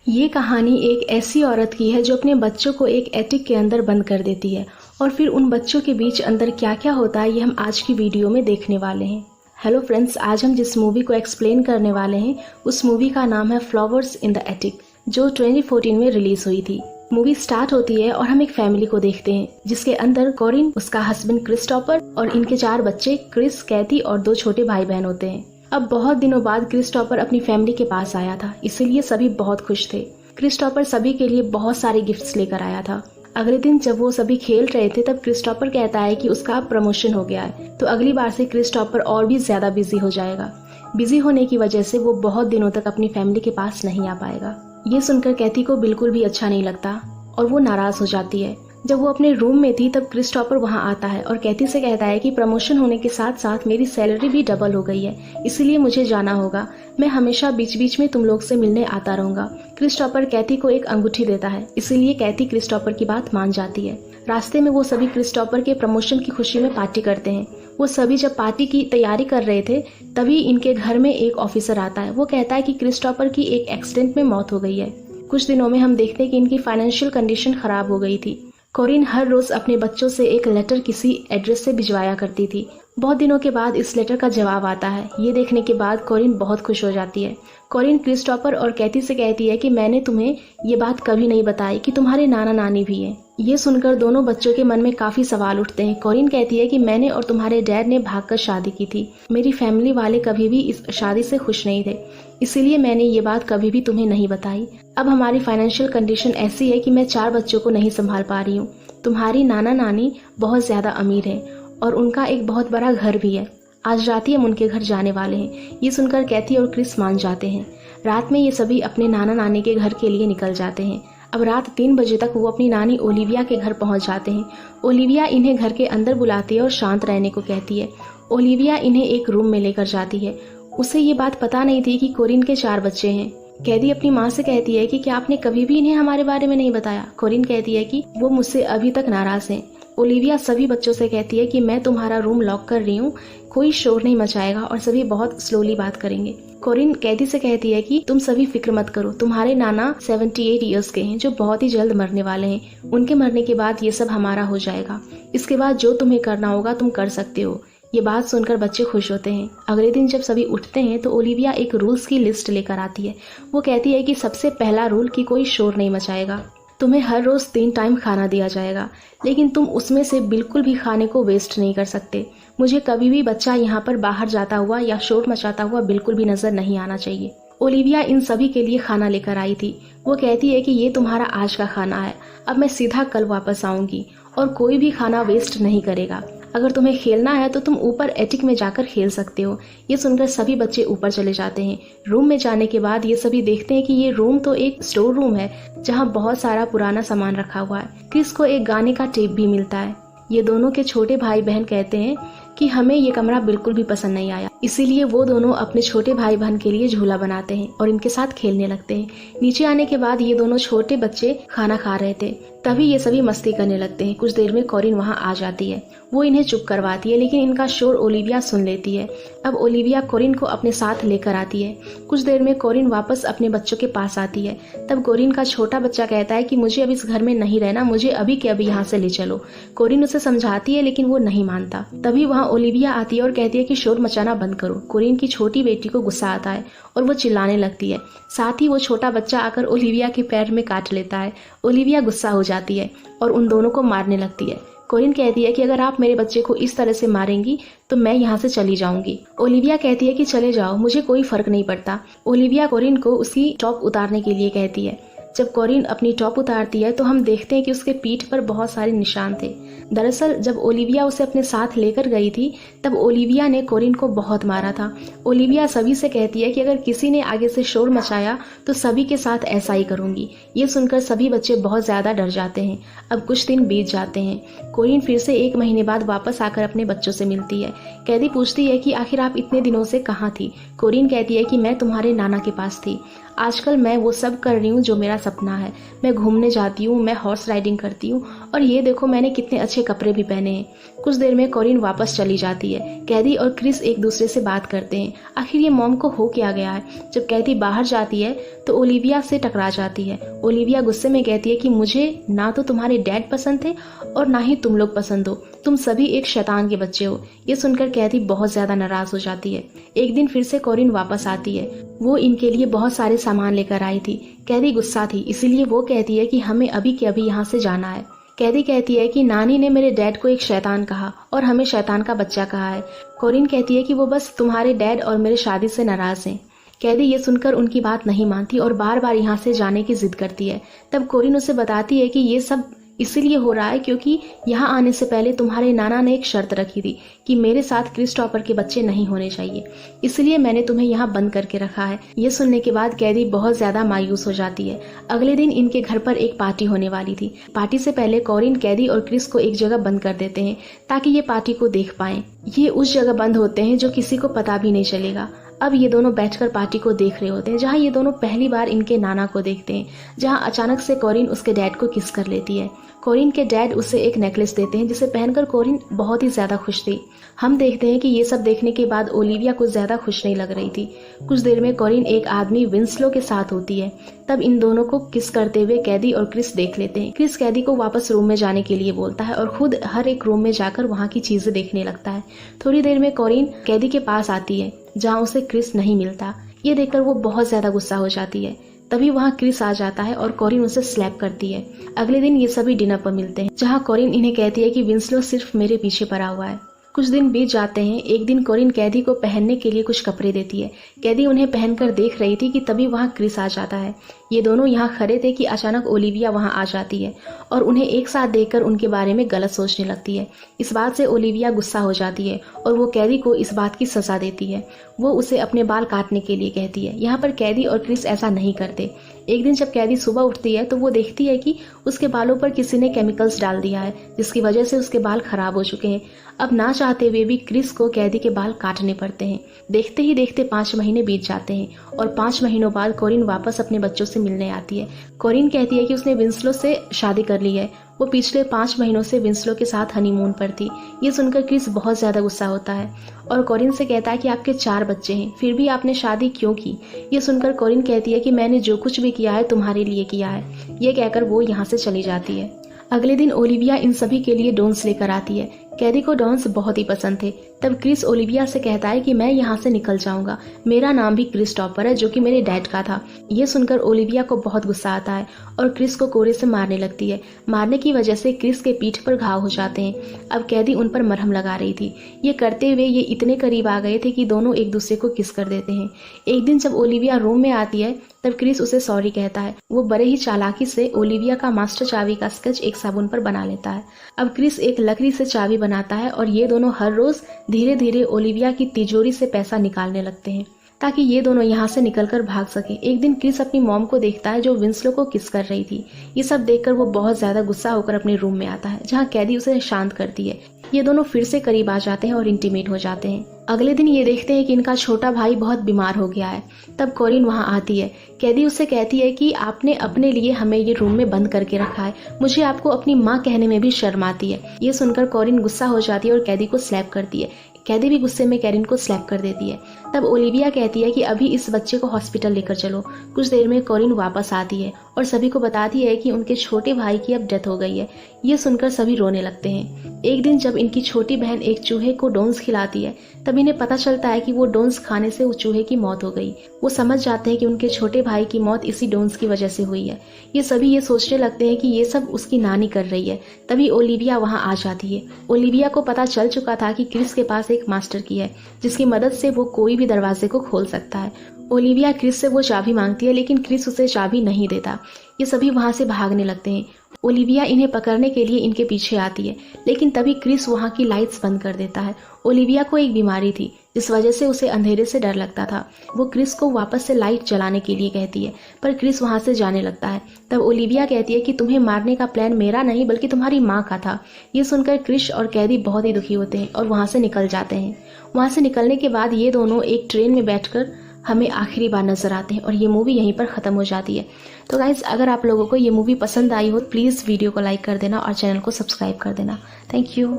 ये कहानी एक ऐसी औरत की है जो अपने बच्चों को एक एटिक के अंदर बंद कर देती है और फिर उन बच्चों के बीच अंदर क्या क्या होता है ये हम आज की वीडियो में देखने वाले हैं। हेलो फ्रेंड्स, आज हम जिस मूवी को एक्सप्लेन करने वाले हैं उस मूवी का नाम है फ्लावर्स इन द एटिक, जो 2014 में रिलीज हुई थी। मूवी स्टार्ट होती है और हम एक फैमिली को देखते हैं जिसके अंदर कोरिन, उसका हस्बैंड क्रिस्टोफर और इनके 4 बच्चे क्रिस, कैथी और 2 छोटे भाई बहन होते हैं। अब बहुत दिनों बाद क्रिस्टोफर अपनी फैमिली के पास आया था, इसीलिए सभी बहुत खुश थे। क्रिस्टोफर सभी के लिए बहुत सारे गिफ्ट्स लेकर आया था। अगले दिन जब वो सभी खेल रहे थे तब क्रिस्टोफर कहता है कि उसका प्रमोशन हो गया है, तो अगली बार से क्रिस्टोफर और भी ज्यादा बिजी हो जाएगा। बिजी होने की वजह से वो बहुत दिनों तक अपनी फैमिली के पास नहीं आ पाएगा। ये सुनकर कैथी को बिल्कुल भी अच्छा नहीं लगता और वो नाराज हो जाती है। जब वो अपने रूम में थी तब क्रिस्टोफर वहाँ आता है और कैथी से कहता है कि प्रमोशन होने के साथ साथ मेरी सैलरी भी डबल हो गई है, इसीलिए मुझे जाना होगा। मैं हमेशा बीच बीच में तुम लोग से मिलने आता रहूंगा। क्रिस्टोफर कैथी को एक अंगूठी देता है, इसीलिए कैथी क्रिस्टोफर की बात मान जाती है। रास्ते में वो सभी क्रिस्टोफर के प्रमोशन की खुशी में पार्टी करते हैं। वो सभी जब पार्टी की तैयारी कर रहे थे तभी इनके घर में एक ऑफिसर आता है। वो कहता है कि क्रिस्टोफर की एक एक्सीडेंट में मौत हो गई है। कुछ दिनों में हम देखते हैं कि इनकी फाइनेंशियल कंडीशन खराब हो गई थी। कोरिन हर रोज अपने बच्चों से एक लेटर किसी एड्रेस से भिजवाया करती थी। बहुत दिनों के बाद इस लेटर का जवाब आता है। ये देखने के बाद कोरिन बहुत खुश हो जाती है। कोरिन क्रिस्टोफर और कैथी से कहती है कि मैंने तुम्हें ये बात कभी नहीं बताई कि तुम्हारे नाना नानी भी हैं। ये सुनकर दोनों बच्चों के मन में काफी सवाल उठते हैं। कोरिन कहती है कि मैंने और तुम्हारे डैड ने भागकर शादी की थी। मेरी फैमिली वाले कभी भी इस शादी से खुश नहीं थे, इसीलिए मैंने ये बात कभी भी तुम्हें नहीं बताई। अब हमारी फाइनेंशियल कंडीशन ऐसी है कि मैं 4 बच्चों को नहीं संभाल पा रही हूँ। तुम्हारी नाना नानी बहुत ज्यादा अमीर है और उनका एक बहुत बड़ा घर भी है। आज रात ही हम उनके घर जाने वाले हैं। ये सुनकर कैथी और क्रिस मान जाते हैं। रात में ये सभी अपने नाना नानी के घर के लिए निकल जाते हैं। अब रात 3 बजे तक वो अपनी नानी ओलिविया के घर पहुंच जाते हैं। ओलिविया इन्हें घर के अंदर बुलाती है और शांत रहने को कहती है। ओलिविया इन्हें एक रूम में लेकर जाती है। उसे ये बात पता नहीं थी कि कोरिन के 4 बच्चे हैं। कैदी अपनी माँ से कहती है कि क्या आपने कभी भी इन्हें हमारे बारे में नहीं बताया। कोरिन कहती है कि वो मुझसे अभी तक नाराज हैं। ओलिविया सभी बच्चों से कहती है कि मैं तुम्हारा रूम लॉक कर रही हूँ, कोई शोर नहीं मचाएगा और सभी बहुत स्लोली बात करेंगे। कोरिन कैदी से कहती है कि तुम सभी फिक्र मत करो, तुम्हारे नाना 78 इयर्स के हैं जो बहुत ही जल्द मरने वाले हैं। उनके मरने के बाद ये सब हमारा हो जाएगा। इसके बाद जो तुम्हें करना होगा तुम कर सकते हो। ये बात सुनकर बच्चे खुश होते हैं। अगले दिन जब सभी उठते हैं तो ओलिविया एक रूल्स की लिस्ट लेकर आती है। वो कहती है कि सबसे पहला रूल कि कोई शोर नहीं मचाएगा। तुम्हें हर रोज 3 टाइम खाना दिया जाएगा, लेकिन तुम उसमें से बिल्कुल भी खाने को वेस्ट नहीं कर सकते। मुझे कभी भी बच्चा यहाँ पर बाहर जाता हुआ या शोर मचाता हुआ बिल्कुल भी नजर नहीं आना चाहिए। ओलिविया इन सभी के लिए खाना लेकर आई थी। वो कहती है कि ये तुम्हारा आज का खाना है, अब मैं सीधा कल वापस आऊंगी और कोई भी खाना वेस्ट नहीं करेगा। अगर तुम्हें खेलना है तो तुम ऊपर एटिक में जाकर खेल सकते हो। ये सुनकर सभी बच्चे ऊपर चले जाते हैं। रूम में जाने के बाद ये सभी देखते हैं कि ये रूम तो एक स्टोर रूम है जहाँ बहुत सारा पुराना सामान रखा हुआ है। क्रिस को एक गाने का टेप भी मिलता है। ये दोनों के छोटे भाई बहन कहते हैं कि हमें ये कमरा बिल्कुल भी पसंद नहीं आया, इसीलिए वो दोनों अपने छोटे भाई बहन के लिए झूला बनाते हैं और इनके साथ खेलने लगते हैं। नीचे आने के बाद ये दोनों छोटे बच्चे खाना खा रहे थे, तभी ये सभी मस्ती करने लगते हैं। कुछ देर में कोरिन वहाँ आ जाती है। वो इन्हें चुप करवाती है, लेकिन इनका शोर ओलिविया सुन लेती है। अब ओलिविया कोरिन को अपने साथ लेकर आती है। कुछ देर में कोरिन वापस अपने बच्चों के पास आती है। तब कोरिन का छोटा बच्चा कहता है कि मुझे अब इस घर में नहीं रहना, मुझे अभी के अभी यहाँ से ले चलो। कोरिन उसे समझाती है लेकिन वो नहीं मानता। तभी वहाँ ओलिविया आती है और कहती है कि शोर मचाना बंद करो। कोरिन की छोटी बेटी को गुस्सा आता है और वो चिल्लाने लगती है। साथ ही वो छोटा बच्चा आकर ओलिविया के पैर में काट लेता है। ओलिविया गुस्सा हो जाती है और उन दोनों को मारने लगती है। कोरिन कहती है कि अगर आप मेरे बच्चे को इस तरह से मारेंगी तो मैं यहाँ से चली जाऊंगी। ओलिविया कहती है कि चले जाओ, मुझे कोई फर्क नहीं पड़ता। ओलिविया कोरिन को उसकी टॉप उतारने के लिए कहती है। जब कोरिन अपनी टॉप उतारती है तो हम देखते हैं कि उसके पीठ पर बहुत सारे निशान थे। दरअसल जब ओलिविया उसे अपने साथ लेकर गई थी तब ओलिविया ने कोरिन को बहुत मारा था। ओलिविया सभी से कहती है कि अगर किसी ने आगे से शोर मचाया तो सभी के साथ ऐसा ही करूंगी। ये सुनकर सभी बच्चे बहुत ज्यादा डर जाते हैं। अब कुछ दिन बीत जाते हैं। कोरिन फिर से 1 महीने बाद वापस आकर अपने बच्चों से मिलती है। कैदी पूछती है कि आखिर आप इतने दिनों से कहाँ थी। कोरिन कहती है कि मैं तुम्हारे नाना के पास थी। आजकल मैं वो सब कर रही हूँ जो मेरा सपना है। मैं घूमने जाती हूँ, मैं हॉर्स राइडिंग करती हूँ और ये देखो मैंने कितने अच्छे कपड़े भी पहने हैं। कुछ देर में कॉरिन वापस चली जाती है। कैदी और क्रिस एक दूसरे से बात करते हैं, आखिर ये मॉम को हो क्या गया है। जब कैदी बाहर जाती है तो ओलिविया से टकरा जाती है। ओलिविया गुस्से में कहती है कि मुझे ना तो तुम्हारे डैड पसंद थे और ना ही तुम लोग पसंद हो, तुम सभी एक शैतान के बच्चे हो। ये सुनकर कैदी बहुत ज्यादा नाराज हो जाती है। एक दिन फिर से कॉरिन वापस आती है। वो इनके लिए बहुत सारे सामान लेकर आई थी। कैदी गुस्सा थी, इसीलिए वो कहती है कि हमें अभी के अभी यहाँ से जाना है। कैदी कहती है कि नानी ने मेरे डैड को एक शैतान कहा और हमें शैतान का बच्चा कहा है। कॉरिन कहती है कि वो बस तुम्हारे डैड और मेरे शादी से नाराज हैं। कैदी ये सुनकर उनकी बात नहीं मानती और बार बार यहाँ से जाने की जिद करती है। तब कॉरिन उसे बताती है कि ये सब इसीलिए हो रहा है क्योंकि यहाँ आने से पहले तुम्हारे नाना ने एक शर्त रखी थी कि मेरे साथ क्रिस्टोफर के बच्चे नहीं होने चाहिए, इसलिए मैंने तुम्हें यहाँ बंद करके रखा है। ये सुनने के बाद कैदी बहुत ज्यादा मायूस हो जाती है। अगले दिन इनके घर पर एक पार्टी होने वाली थी। पार्टी से पहले कॉरिन कैदी और क्रिस को एक जगह बंद कर देते हैं ताकि ये पार्टी को देख पाए। ये उस जगह बंद होते हैं जो किसी को पता भी नहीं चलेगा। अब ये दोनों बैठकर पार्टी को देख रहे होते हैं, जहाँ ये दोनों पहली बार इनके नाना को देखते हैं, जहाँ अचानक से कॉरिन उसके डैड को किस कर लेती है। कॉरिन के डैड उसे एक नेकलेस देते हैं जिसे पहनकर कॉरिन बहुत ही ज्यादा खुश थी। हम देखते हैं कि ये सब देखने के बाद ओलिविया कुछ ज्यादा खुश नहीं लग रही थी। कुछ देर में कॉरिन एक आदमी विंस्लो के साथ होती है। तब इन दोनों को किस करते हुए कैदी और क्रिस देख लेते हैं। क्रिस कैदी को वापस रूम में जाने के लिए बोलता है और खुद हर एक रूम में जाकर वहाँ की चीजें देखने लगता है। थोड़ी देर में कॉरिन कैदी के पास आती है जहाँ उसे क्रिस नहीं मिलता। ये देखकर वो बहुत ज्यादा गुस्सा हो जाती है। तभी वहाँ क्रिस आ जाता है और कॉरिन उसे स्लैप करती है। अगले दिन ये सभी डिनर पर मिलते हैं, जहाँ कॉरिन इन्हें कहती है कि विंस्लो सिर्फ मेरे पीछे पड़ा हुआ है। कुछ दिन बीत जाते हैं। एक दिन कॉरिन कैदी को पहनने के लिए कुछ कपड़े देती है। कैदी उन्हें पहनकर देख रही थी कि तभी वहाँ क्रिस आ जाता है। ये दोनों यहाँ खड़े थे कि अचानक ओलिविया वहाँ आ जाती है और उन्हें एक साथ देखकर उनके बारे में गलत सोचने लगती है। इस बात से ओलिविया गुस्सा हो जाती है और वो कैदी को इस बात की सजा देती है। वो उसे अपने बाल काटने के लिए कहती है। यहाँ पर कैदी और क्रिस ऐसा नहीं करते। एक दिन जब कैदी सुबह उठती है तो वो देखती है कि उसके बालों पर किसी ने केमिकल्स डाल दिया है, जिसकी वजह से उसके बाल खराब हो चुके हैं। अब ना चाहते हुए भी क्रिस को कैदी के बाल काटने पड़ते हैं। देखते ही देखते 5 महीने बीत जाते हैं और 5 महीनों बाद कॉरिन वापस अपने बच्चों से मिलने आती है। कॉरिन कहती है कि उसने विंस्लो से शादी कर ली है। वो पिछले 5 महीनों से विंस्लो के साथ हनीमून पर थी। ये सुनकर क्रिस बहुत ज्यादा गुस्सा होता है और कॉरिन से कहता है कि आपके 4 बच्चे हैं, फिर भी आपने शादी क्यों की। ये सुनकर कॉरिन कहती है कि मैंने जो कुछ भी किया है तुम्हारे लिए किया है। ये कहकर वो यहाँ से चली जाती है। अगले दिन ओलिविया इन सभी के लिए डोन्स लेकर आती है। कैदी को डॉन्स बहुत ही पसंद थे। तब क्रिस ओलिविया से कहता है कि मैं यहाँ से निकल जाऊंगा, मेरा नाम भी क्रिस्टोफर है जो कि मेरे डैड का था। ये सुनकर ओलिविया को बहुत गुस्सा आता है और क्रिस को कोड़े से मारने लगती है। मारने की वजह से क्रिस के पीठ पर घाव हो जाते हैं। अब कैदी उन पर मरहम लगा रही थी। ये करते हुए ये इतने करीब आ गए थे कि दोनों एक दूसरे को किस कर देते हैं। एक दिन जब ओलिविया रूम में आती है तब क्रिस उसे सॉरी कहता है। वो बड़े ही चालाकी से ओलिविया का मास्टर चाबी का स्केच एक साबुन पर बना लेता है। अब क्रिस एक लकड़ी से चाबी बनाता है और ये दोनों हर रोज धीरे धीरे ओलिविया की तिजोरी से पैसा निकालने लगते हैं ताकि ये दोनों यहाँ से निकलकर भाग सके। एक दिन क्रिस अपनी मॉम को देखता है जो विंस्लो को किस कर रही थी। ये सब देखकर वो बहुत ज्यादा गुस्सा होकर अपने रूम में आता है, जहाँ कैदी उसे शांत करती है। ये दोनों फिर से करीब आ जाते हैं और इंटीमेट हो जाते हैं। अगले दिन ये देखते हैं कि इनका छोटा भाई बहुत बीमार हो गया है। तब कॉरिन वहाँ आती है। कैदी उससे कहती है कि आपने अपने लिए हमें ये रूम में बंद करके रखा है, मुझे आपको अपनी माँ कहने में भी शर्म आती है। ये सुनकर कॉरिन गुस्सा हो जाती है और कैदी को स्लैप करती है। कैदी भी गुस्से में कैरिन को स्लैप कर देती है। तब ओलिविया कहती है कि अभी इस बच्चे को हॉस्पिटल लेकर चलो। कुछ देर में कॉरिन वापस आती है और सभी को बताती है कि उनके छोटे भाई की अब डेथ हो गई है। ये सुनकर सभी रोने लगते हैं। एक दिन जब इनकी छोटी बहन एक चूहे को डोन्स खिलाती है तब इन्हें पता चलता है कि वो डोन्स खाने से उस चूहे की मौत हो गई। वो समझ जाते हैं कि उनके छोटे भाई की मौत इसी डोन्स की वजह से हुई है। ये सभी ये सोचने लगते हैं कि ये सब उसकी नानी कर रही है। तभी ओलिविया वहाँ आ जाती है। ओलिविया को पता चल चुका था कि क्रिस के पास एक मास्टर की है जिसकी मदद से वो कोई भी दरवाजे को खोल सकता है। ओलिविया क्रिस से वो चाबी मांगती है लेकिन क्रिस उसे चाबी नहीं देता। ये सभी वहाँ से भागने लगते हैं। ओलिविया इन्हें पकड़ने के लिए इनके पीछे आती है लेकिन तभी क्रिस वहाँ की लाइट्स बंद कर देता है। ओलिविया को एक बीमारी थी जिस वजह से उसे अंधेरे से डर लगता था। वो क्रिस को वापस से लाइट जलाने के लिए कहती है पर क्रिस वहाँ से जाने लगता है। तब ओलिविया कहती है कि तुम्हें मारने का प्लान मेरा नहीं बल्कि तुम्हारी माँ का था। ये सुनकर क्रिस और कैदी बहुत ही दुखी होते हैं और वहाँ से निकल जाते हैं। वहाँ से निकलने के बाद ये दोनों एक ट्रेन में बैठकर हमें आखिरी बार नज़र आते हैं और ये मूवी यहीं पर ख़त्म हो जाती है। तो गाइज़, अगर आप लोगों को ये मूवी पसंद आई हो प्लीज़ वीडियो को लाइक कर देना और चैनल को सब्सक्राइब कर देना। Thank you.